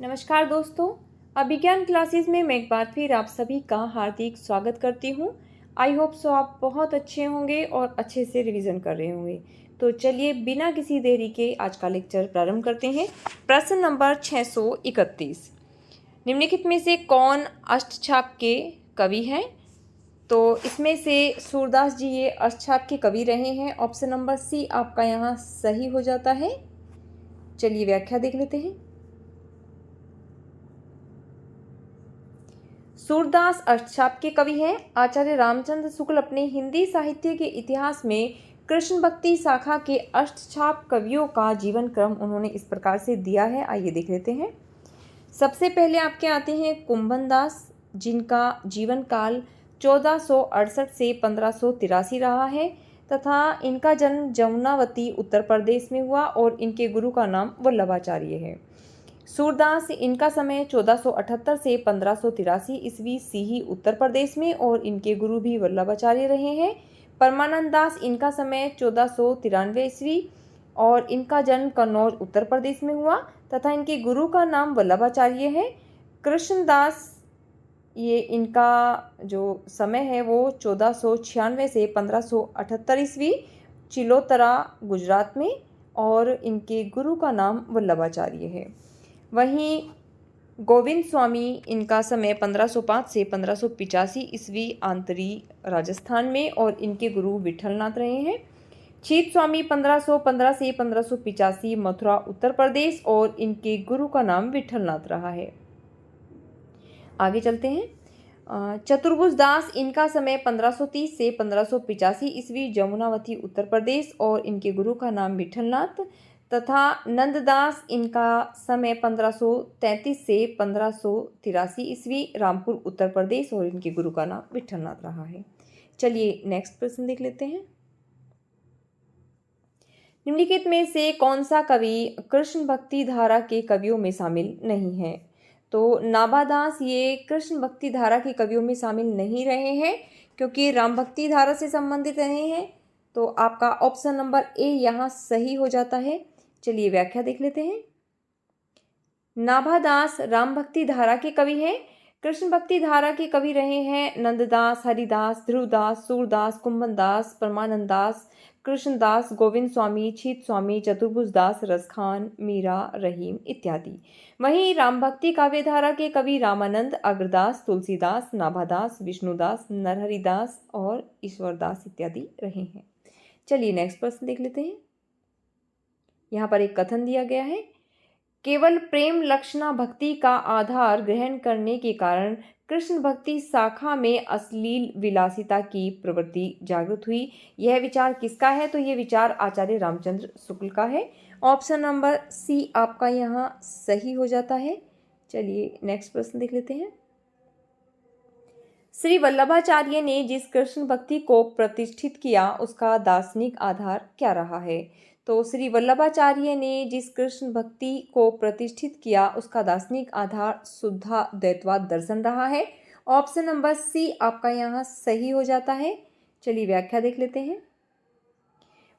नमस्कार दोस्तों। अभिज्ञान क्लासेस में मैं एक बार फिर आप सभी का हार्दिक स्वागत करती हूँ। आई होप सो आप बहुत अच्छे होंगे और अच्छे से रिवीजन कर रहे होंगे। तो चलिए बिना किसी देरी के आज का लेक्चर प्रारंभ करते हैं। प्रश्न नंबर 631, निम्नलिखित में से कौन अष्टछाप के कवि हैं? तो इसमें से सूरदास जी ये अष्टछाप के कवि रहे हैं। ऑप्शन नंबर सी आपका यहाँ सही हो जाता है। चलिए व्याख्या देख लेते हैं। सूरदास अष्टछाप के कवि हैं। आचार्य रामचंद्र शुक्ल अपने हिंदी साहित्य के इतिहास में कृष्ण भक्ति शाखा के अष्टछाप कवियों का जीवन क्रम उन्होंने इस प्रकार से दिया है। आइए देख लेते हैं। सबसे पहले आपके आते हैं कुंभन दास, जिनका जीवन काल 1468 से 1583 रहा है तथा इनका जन्म जमुनावती उत्तर प्रदेश में हुआ और इनके गुरु का नाम वल्लभाचार्य है। सूरदास इनका समय 1478 से 1583 ईस्वी सीही उत्तर प्रदेश में और इनके गुरु भी वल्लभाचार्य रहे हैं। परमानंद दास इनका समय 1493 ईस्वी और इनका जन्म कन्नौज उत्तर प्रदेश में हुआ तथा इनके गुरु का नाम वल्लभाचार्य है। कृष्णदास ये इनका जो समय है वो 1496 से 1578 ईस्वी चिलोतरा गुजरात में और इनके गुरु का नाम वल्लभाचार्य है। वहीं गोविंद स्वामी इनका समय 1505 से 1585 ईस्वी आंतरी राजस्थान में और इनके गुरु विठलनाथ रहे हैं। छीत स्वामी 1515 से 1585 मथुरा उत्तर प्रदेश और इनके गुरु का नाम विठलनाथ रहा है। आगे चलते हैं। चतुर्भुज दास इनका समय 1530 से 1585 ईस्वी जमुनावती उत्तर प्रदेश और इनके गुरु का नाम विठलनाथ तथा नंददास इनका समय 1533 से 1583 ईस्वी रामपुर उत्तर प्रदेश और इनके गुरु का नाम विठलनाथ रहा है। चलिए नेक्स्ट प्रश्न देख लेते हैं। निम्नलिखित में से कौन सा कवि कृष्ण भक्ति धारा के कवियों में शामिल नहीं है? तो नाभादास ये कृष्ण भक्ति धारा के कवियों में शामिल नहीं रहे हैं क्योंकि राम भक्ति धारा से संबंधित रहे हैं। तो आपका ऑप्शन नंबर ए यहाँ सही हो जाता है। चलिए व्याख्या देख लेते हैं। नाभादास राम भक्ति धारा के कवि हैं। कृष्ण भक्ति धारा के कवि रहे हैं नंददास, हरिदास, ध्रुवदास, सूरदास, कुंभन दास, परमानंद दास, कृष्णदास, गोविंद स्वामी, छीत स्वामी, चतुर्भुज दास, रसखान, मीरा, रहीम इत्यादि। वहीं राम भक्ति काव्य धारा के कवि रामानंद, अग्रदास, तुलसीदास, नाभादास, विष्णुदास, नरहरिदास और ईश्वरदास इत्यादि रहे हैं। चलिए नेक्स्ट प्रश्न देख लेते हैं। यहाँ पर एक कथन दिया गया है, केवल प्रेम लक्षणा भक्ति का आधार ग्रहण करने के कारण कृष्ण भक्ति शाखा में अश्लील विलासिता की प्रवृत्ति जागृत हुई। यह विचार किसका है? तो यह विचार आचार्य रामचंद्र शुक्ल का है। ऑप्शन नंबर सी आपका यहाँ सही हो जाता है। चलिए नेक्स्ट प्रश्न देख लेते हैं। श्री वल्लभाचार्य ने जिस कृष्ण भक्ति को प्रतिष्ठित किया उसका दार्शनिक आधार क्या रहा है? तो श्री वल्लभाचार्य ने जिस कृष्ण भक्ति को प्रतिष्ठित किया उसका दार्शनिक आधार शुद्धाद्वैतवाद दर्शन रहा है। ऑप्शन नंबर सी आपका यहाँ सही हो जाता है। चलिए व्याख्या देख लेते हैं।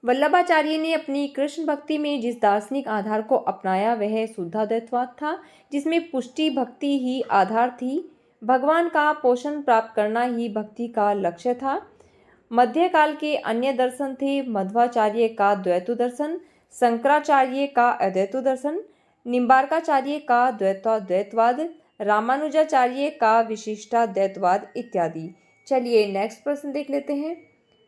वल्लभाचार्य ने अपनी कृष्ण भक्ति में जिस दार्शनिक आधार को अपनाया वह शुद्धाद्वैतवाद था, जिसमें पुष्टि भक्ति ही आधार थी। भगवान का पोषण प्राप्त करना ही भक्ति का लक्ष्य था। मध्यकाल के अन्य दर्शन थे मध्वाचार्य का द्वैत दर्शन, शंकराचार्य का अद्वैत दर्शन, निम्बार्काचार्य का द्वैतवाद, रामानुजाचार्य का विशिष्टाद्वैतवाद इत्यादि। चलिए नेक्स्ट प्रश्न देख लेते हैं।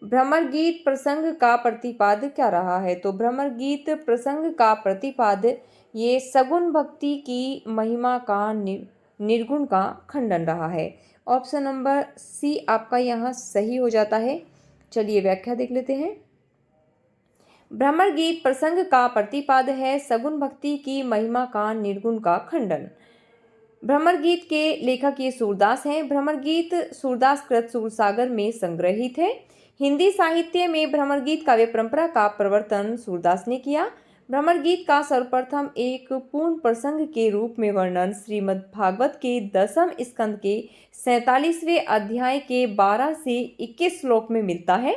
भ्रमर गीत प्रसंग का प्रतिपाद क्या रहा है? तो भ्रमर गीत प्रसंग का प्रतिपाद ये सगुण भक्ति की महिमा का निर्गुण का खंडन रहा है। ऑप्शन नंबर सी आपका यहाँ सही हो जाता है। चलिए व्याख्या देख लेते हैं। भ्रमर गीत प्रसंग का प्रतिपाद है सगुण भक्ति की महिमा का निर्गुण का खंडन। भ्रमर गीत के लेखक ये सूरदास हैं। भ्रमर गीत सूरदास कृत सूरसागर में संग्रहित है। हिंदी साहित्य में भ्रमर गीत काव्य परंपरा का प्रवर्तन सूरदास ने किया। भ्रमर गीत का सर्वप्रथम एक पूर्ण प्रसंग के रूप में वर्णन श्रीमद् भागवत के 10वें स्कंद के 47वें अध्याय के 12 से 21 श्लोक में मिलता है।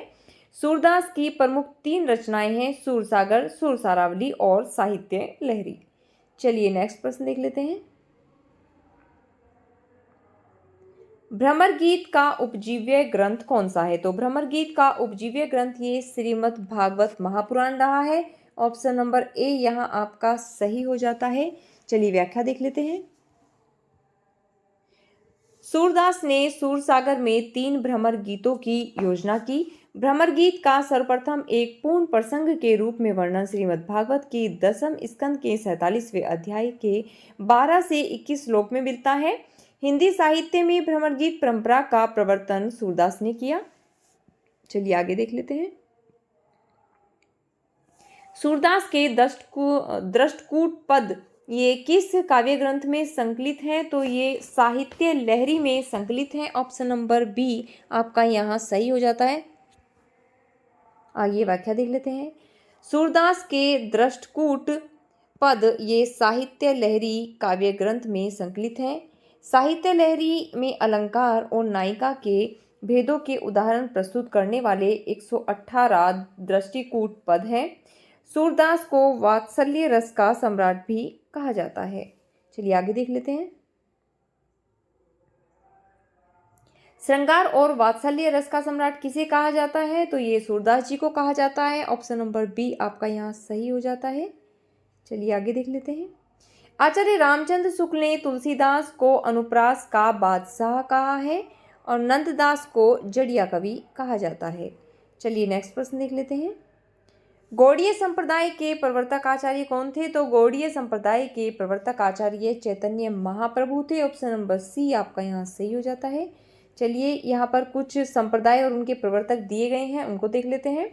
सूरदास की प्रमुख 3 रचनाएं हैं सूरसागर, सुरसारावली और साहित्य लहरी। चलिए नेक्स्ट प्रश्न देख लेते हैं। भ्रमर गीत का उपजीव्य ग्रंथ कौन सा है? तो भ्रमर गीत का उपजीव्य ग्रंथ ये श्रीमद् भागवत महापुराण रहा है। ऑप्शन नंबर ए यहाँ आपका सही हो जाता है। चलिए व्याख्या देख लेते हैं। सूरदास ने सूरसागर में 3 भ्रमर गीतों की योजना की। भ्रमर गीत का सर्वप्रथम एक पूर्ण प्रसंग के रूप में वर्णन श्रीमद् भागवत की 10वें स्कंद के 47वें अध्याय के 12 से 21 श्लोक में मिलता है। हिंदी साहित्य में भ्रमर गीत परंपरा का प्रवर्तन सूरदास ने किया। चलिए आगे देख लेते हैं। सूरदास के दृष्टकूट पद ये किस काव्य ग्रंथ में संकलित है? तो ये साहित्य लहरी में संकलित है। ऑप्शन नंबर बी आपका यहाँ सही हो जाता है। आगे व्याख्या देख लेते हैं। सूरदास के दृष्टकूट पद ये साहित्य लहरी काव्य ग्रंथ में संकलित है। साहित्य लहरी में अलंकार और नायिका के भेदों के उदाहरण प्रस्तुत करने वाले 118 दृष्टिकूट पद हैं। सूरदास को वात्सल्य रस का सम्राट भी कहा जाता है। चलिए आगे देख लेते हैं। श्रृंगार और वात्सल्य रस का सम्राट किसे कहा जाता है? तो ये सूरदास जी को कहा जाता है। ऑप्शन नंबर बी आपका यहाँ सही हो जाता है। चलिए आगे देख लेते हैं। आचार्य रामचंद्र शुक्ल ने तुलसीदास को अनुप्रास का बादशाह कहा है और नंददास को जड़िया कवि कहा जाता है। चलिए नेक्स्ट प्रश्न देख लेते हैं। गौड़ीय संप्रदाय के प्रवर्तक आचार्य कौन थे? तो गौड़ीय संप्रदाय के प्रवर्तक आचार्य चैतन्य महाप्रभु थे। ऑप्शन नंबर सी आपका यहाँ सही हो जाता है। चलिए यहाँ पर कुछ संप्रदाय और उनके प्रवर्तक दिए गए हैं, उनको देख लेते हैं।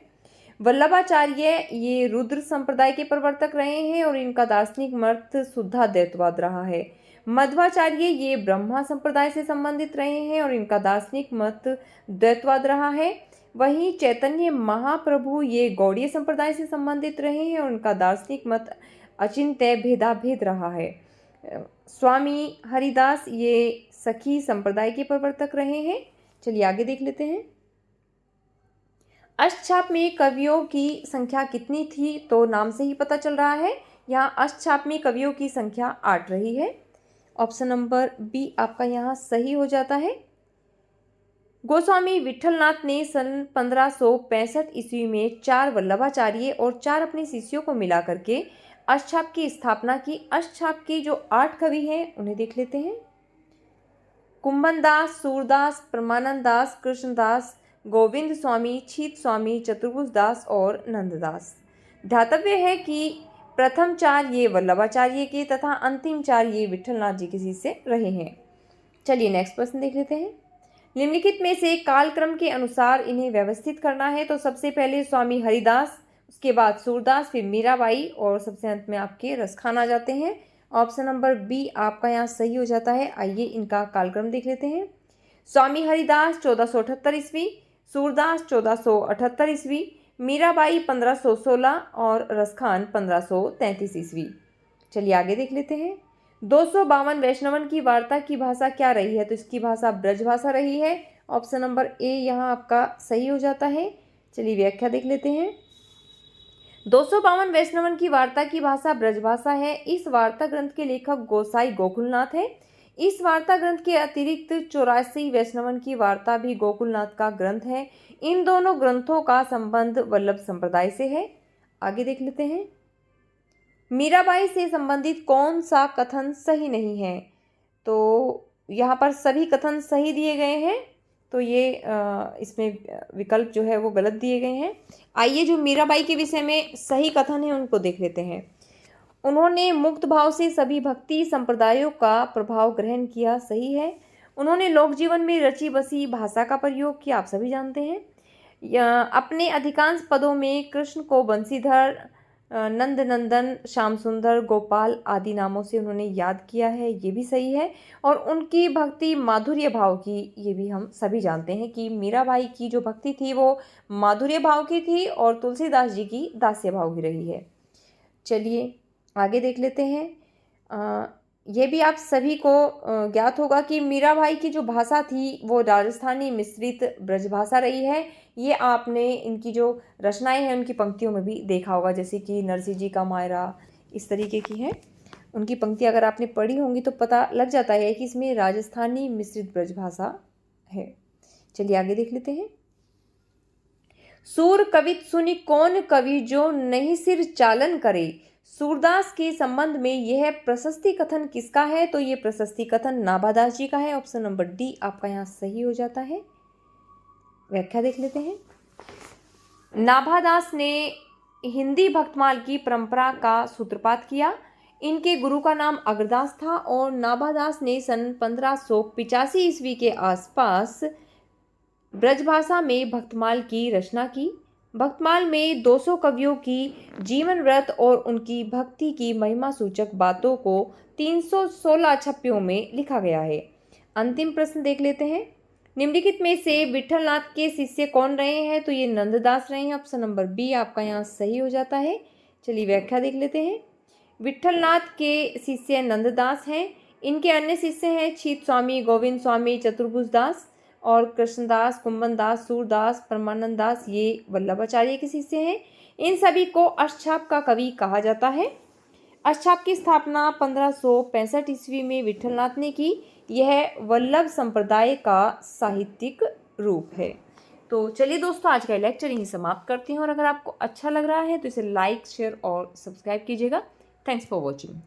वल्लभाचार्य ये रुद्र संप्रदाय के प्रवर्तक रहे हैं और इनका दार्शनिक मत शुद्धाद्वैतवाद रहा है। मध्वाचार्य ये ब्रह्मा संप्रदाय से संबंधित रहे हैं और इनका दार्शनिक मत द्वैतवाद रहा है। वहीं चैतन्य महाप्रभु ये गौड़ीय संप्रदाय से संबंधित रहे हैं और उनका दार्शनिक मत अचिंत्य भेदाभेद रहा है। स्वामी हरिदास ये सखी संप्रदाय के प्रवर्तक रहे हैं। चलिए आगे देख लेते हैं। अष्टछाप में कवियों की संख्या कितनी थी? तो नाम से ही पता चल रहा है। यहाँ अष्टछाप में कवियों की संख्या 8 रही है। ऑप्शन नंबर बी आपका यहाँ सही हो जाता है। गोस्वामी विठलनाथ ने सन 1565 ईस्वी में 4 वल्लभाचार्य और 4 अपने शिष्यों को मिला करके अष्टछाप की स्थापना की। अष्टछाप के जो 8 कवि हैं उन्हें देख लेते हैं। कुंभन दास, सूरदास, परमानंद दास, कृष्णदास, गोविंद स्वामी, छीत स्वामी, चतुर्भुज दास और नंददास। ध्यातव्य है कि प्रथम 4 ये वल्लभाचार्य के तथा अंतिम 4 ये विठलनाथ जी के शिष्य रहे हैं। चलिए नेक्स्ट प्रश्न देख लेते हैं। निम्नलिखित में से कालक्रम के अनुसार इन्हें व्यवस्थित करना है। तो सबसे पहले स्वामी हरिदास, उसके बाद सूरदास, फिर मीराबाई और सबसे अंत में आपके रसखान आ जाते हैं। ऑप्शन नंबर बी आपका यहाँ सही हो जाता है। आइए इनका कालक्रम देख लेते हैं। स्वामी हरिदास 1478 ईस्वी, सूरदास 1478 ईस्वी, मीराबाई 1516 और रसखान 1533 ईस्वी। चलिए आगे देख लेते हैं। 252 वैष्णवन की वार्ता की भाषा क्या रही है? तो इसकी भाषा ब्रज भाषा रही है। ऑप्शन नंबर ए यहाँ आपका सही हो जाता है। चलिए व्याख्या देख लेते हैं। 252 वैष्णवन की वार्ता की भाषा ब्रज भाषा है। इस वार्ता ग्रंथ के लेखक गोसाई गोकुलनाथ है। इस वार्ता ग्रंथ के अतिरिक्त 84 वैष्णवन की वार्ता भी गोकुलनाथ का ग्रंथ है। इन दोनों ग्रंथों का संबंध वल्लभ संप्रदाय से है। आगे देख लेते हैं। मीराबाई से संबंधित कौन सा कथन सही नहीं है? तो यहाँ पर सभी कथन सही दिए गए हैं, तो ये इसमें विकल्प जो है वो गलत दिए गए हैं। आइए जो मीराबाई के विषय में सही कथन है उनको देख लेते हैं। उन्होंने मुक्त भाव से सभी भक्ति संप्रदायों का प्रभाव ग्रहण किया, सही है। उन्होंने लोक जीवन में रची बसी भाषा का प्रयोग किया, आप सभी जानते हैं। अपने अधिकांश पदों में कृष्ण को बंसीधर, नंद नंदन, श्याम सुंदर, गोपाल आदि नामों से उन्होंने याद किया है, ये भी सही है। और उनकी भक्ति माधुर्य भाव की, ये भी हम सभी जानते हैं कि मीराबाई की जो भक्ति थी वो माधुर्य भाव की थी और तुलसीदास जी की दास्य भाव की रही है। चलिए आगे देख लेते हैं। ये भी आप सभी को ज्ञात होगा कि मीराबाई की जो भाषा थी वो राजस्थानी मिश्रित ब्रजभाषा रही है। ये आपने इनकी जो रचनाएं हैं उनकी पंक्तियों में भी देखा होगा, जैसे कि नरसिंह जी का मायरा, इस तरीके की है। उनकी पंक्ति अगर आपने पढ़ी होंगी तो पता लग जाता है कि इसमें राजस्थानी मिश्रित ब्रजभाषा है। चलिए आगे देख लेते हैं। सूर कवित सुनि कौन कवि जो नहीं सिर चालन करे। सूरदास के संबंध में यह प्रशस्ति कथन किसका है? तो ये प्रशस्ति कथन नाभादास जी का है। ऑप्शन नंबर डी आपका यहाँ सही हो जाता है। व्याख्या देख लेते हैं। नाभादास ने हिंदी भक्तमाल की परंपरा का सूत्रपात किया। इनके गुरु का नाम अग्रदास था और नाभादास ने सन 1585 ईस्वी के आसपास ब्रजभाषा में भक्तमाल की रचना की। भक्तमाल में 200 कवियों की जीवन व्रत और उनकी भक्ति की महिमा सूचक बातों को 316 छप्पियों में लिखा गया है। अंतिम प्रश्न देख लेते हैं। निम्नलिखित में से विठलनाथ के शिष्य कौन रहे हैं? तो ये नंददास रहे हैं। ऑप्शन नंबर बी आपका यहाँ सही हो जाता है। चलिए व्याख्या देख लेते हैं। विठलनाथ के शिष्य नंददास हैं। इनके अन्य शिष्य हैं छीत स्वामी, गोविंद स्वामी, चतुर्भुज दास और कृष्णदास, कुंभन दास, सूरदास, परमानंद दास, ये वल्लभाचार्य के शिष्य हैं। इन सभी को अष्टछाप का कवि कहा जाता है। अष्टछाप की स्थापना 1565 ईस्वी में विठलनाथ ने की। यह वल्लभ संप्रदाय का साहित्यिक रूप है। तो चलिए दोस्तों, आज का लेक्चर यहीं समाप्त करते हैं और अगर आपको अच्छा लग रहा है तो इसे लाइक, शेयर और सब्सक्राइब कीजिएगा। Thanks for watching.